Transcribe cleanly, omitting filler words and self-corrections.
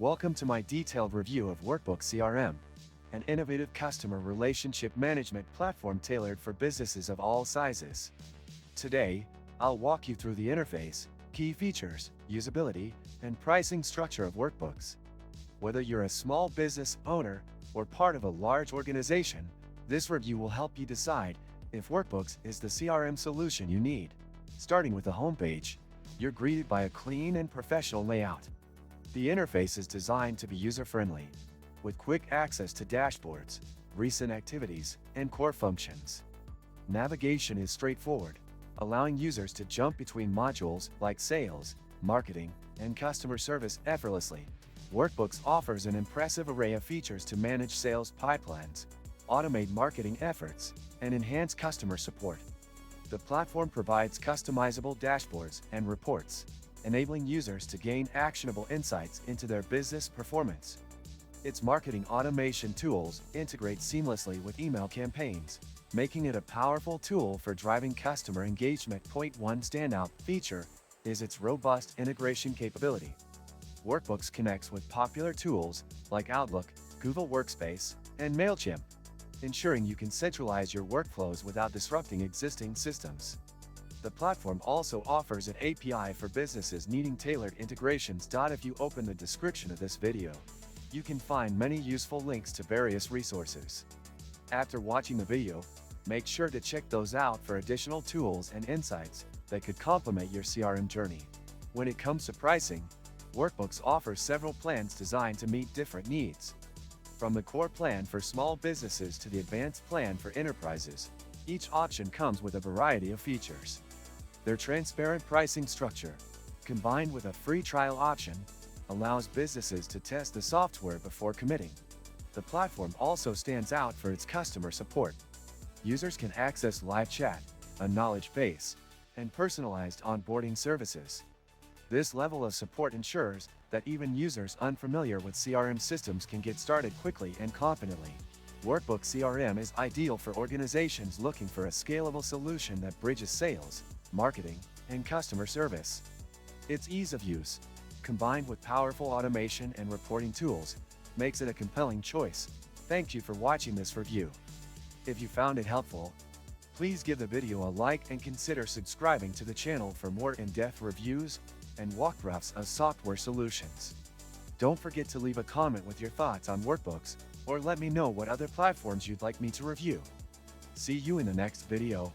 Welcome to my detailed review of Workbooks CRM, an innovative customer relationship management platform tailored for businesses of all sizes. Today, I'll walk you through the interface, key features, usability, and pricing structure of Workbooks. Whether you're a small business owner or part of a large organization, this review will help you decide if Workbooks is the CRM solution you need. Starting with the homepage, you're greeted by a clean and professional layout. The interface is designed to be user-friendly, with quick access to dashboards, recent activities, and core functions. Navigation is straightforward, allowing users to jump between modules like sales, marketing, and customer service effortlessly. Workbooks offers an impressive array of features to manage sales pipelines, automate marketing efforts, and enhance customer support. The platform provides customizable dashboards and reports, enabling users to gain actionable insights into their business performance. Its marketing automation tools integrate seamlessly with email campaigns, making it a powerful tool for driving customer engagement. One standout feature is its robust integration capability. Workbooks connects with popular tools like Outlook, Google Workspace, and MailChimp, ensuring you can centralize your workflows without disrupting existing systems. The platform also offers an API for businesses needing tailored integrations. If you open the description of this video, you can find many useful links to various resources. After watching the video, make sure to check those out for additional tools and insights that could complement your CRM journey. When it comes to pricing, Workbooks offers several plans designed to meet different needs. From the core plan for small businesses to the advanced plan for enterprises, each option comes with a variety of features. Their transparent pricing structure, combined with a free trial option, allows businesses to test the software before committing. The platform also stands out for its customer support. Users can access live chat, a knowledge base, and personalized onboarding services. This level of support ensures that even users unfamiliar with CRM systems can get started quickly and confidently. Workbooks CRM is ideal for organizations looking for a scalable solution that bridges sales, marketing, and customer service. Its ease of use, combined with powerful automation and reporting tools, makes it a compelling choice. Thank you for watching this review. If you found it helpful, please give the video a like and consider subscribing to the channel for more in-depth reviews and walkthroughs of software solutions. Don't forget to leave a comment with your thoughts on Workbooks, or let me know what other platforms you'd like me to review. See you in the next video.